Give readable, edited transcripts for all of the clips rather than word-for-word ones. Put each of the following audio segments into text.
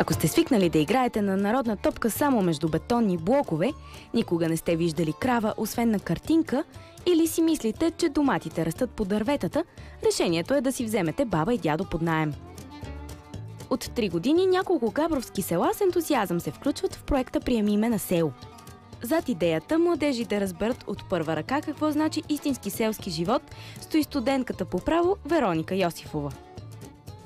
Ако сте свикнали да играете на народна топка само между бетонни блокове, никога не сте виждали крава, освен на картинка, или си мислите, че доматите растат по дърветата, решението е да си вземете баба и дядо под наем. От 3 години няколко габровски села с ентузиазъм се включват в проекта "Приеми ме на село". Зад идеята младежите разберат от първа ръка какво значи истински селски живот, стои студентката по право Вероника Йосифова.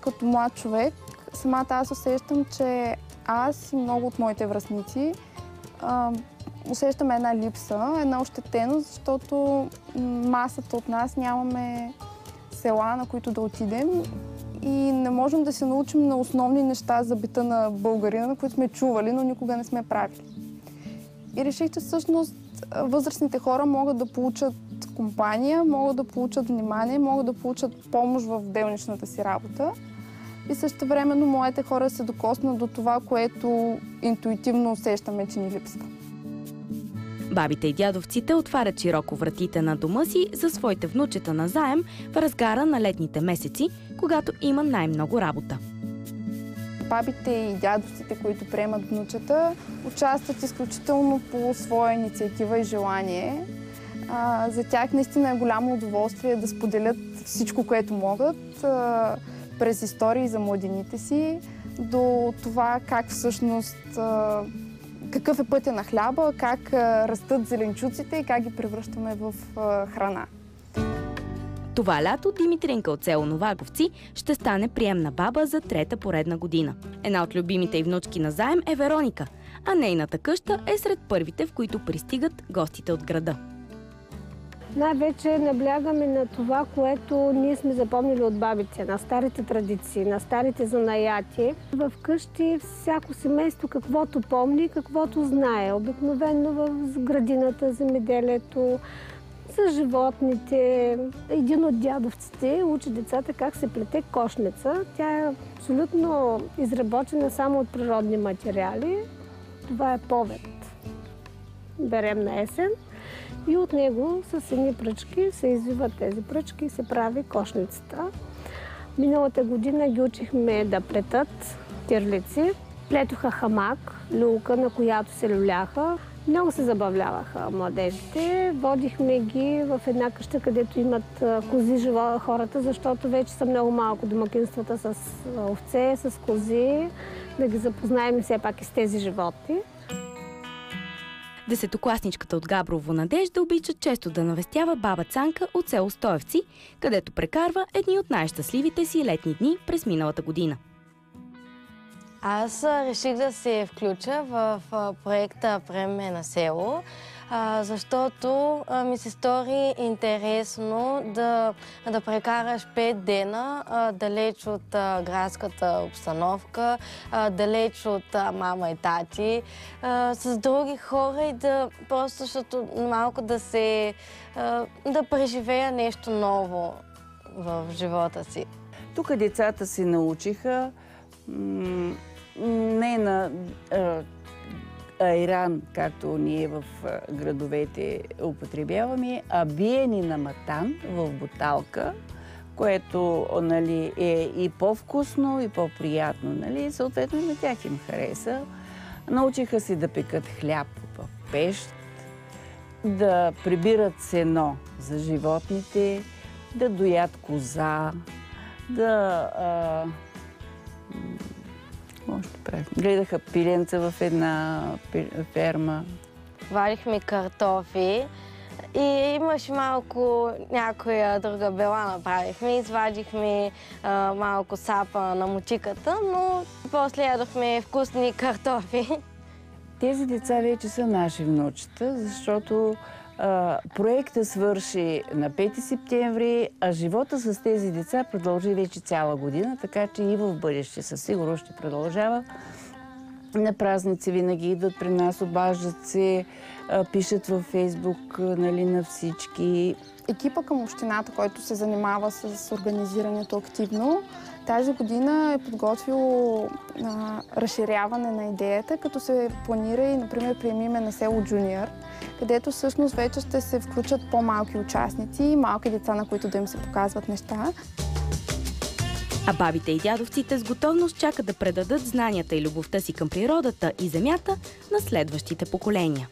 Като млад човек, самата аз усещам, че аз и много от моите връстници усещаме една липса, една ощетеност, защото масата от нас нямаме села, на които да отидем и не можем да се научим на основни неща за бита на българина, които сме чували, но никога не сме правили. И реших, че всъщност възрастните хора могат да получат компания, могат да получат внимание, могат да получат помощ в делничната си работа. И същевременно моите хора се докоснат до това, което интуитивно усещаме, че ни липсва. Бабите и дядовците отварят широко вратите на дома си за своите внучета назаем в разгара на летните месеци, когато има най-много работа. Бабите и дядовците, които приемат внучета, участват изключително по своя инициатива и желание. За тях наистина е голямо удоволствие да споделят всичко, което могат, през истории за младените си, до това как всъщност, какъв е пътя на хляба, как растат зеленчуците и как ги превръщаме в храна. Това лято Димитринка от село Новаговци ще стане приемна баба за 3-та поредна година. Една от любимите й внучки назаем е Вероника, а нейната къща е сред първите, в които пристигат гостите от града. Най-вече наблягаме на това, което ние сме запомнили от бабите, на старите традиции, на старите занаяти. В къщи всяко семейство каквото помни, каквото знае. Обикновено в градината, земеделието, за животните. Един от дядовците учи децата как се плете кошница. Тя е абсолютно изработена само от природни материали. Това е повед. Берем на есен. И от него с едни пръчки се извиват тези пръчки и се прави кошницата. Миналата година ги учихме да плетат тирлици. Плетоха хамак, люлка, на която се люляха. Много се забавляваха младежите. Водихме ги в една къща, където имат кози хората, защото вече са много малко домакинствата с овце, с кози. Да ги запознаем все пак и с тези животни. Десетокласничката от Габрово Надежда обича често да навестява баба Цанка от село Стоевци, където прекарва едни от най-щастливите си летни дни през миналата година. Аз реших да се включа в проекта "Приеми ме на село", защото ми се стори интересно да прекараш 5 дена далеч от градската обстановка, далеч от мама и тати, с други хора и просто защото малко да преживея нещо ново в живота си. Тук децата се научиха не на айран, както ние в градовете употребяваме, а биени на матан в буталка, което, нали, е и по-вкусно, и по-приятно. Нали? Съответно на тях им хареса. Научиха се да пекат хляб в пещ, да прибират сено за животните, да доят коза, да гледаха пиленца в една ферма. Варихме картофи и имаше малко някоя друга бела направихме. Извадихме малко сапа на мотиката, но после ядохме вкусни картофи. Тези деца вече са наши внучета, защото проектът свърши на 5 септември, а живота с тези деца продължи вече цяла година, така че и в бъдеще със сигурност ще продължава. На празници винаги идват при нас, обаждат се, пишат във Фейсбук, нали, на всички. Екипа към общината, който се занимава с организирането активно, тази година е подготвило разширяване на идеята, като се планира и, например, "Приеми ме на село Джуниор", където всъщност вече ще се включат по-малки участници и малки деца, на които да им се показват неща. А бабите и дядовците с готовност чакат да предадат знанията и любовта си към природата и земята на следващите поколения.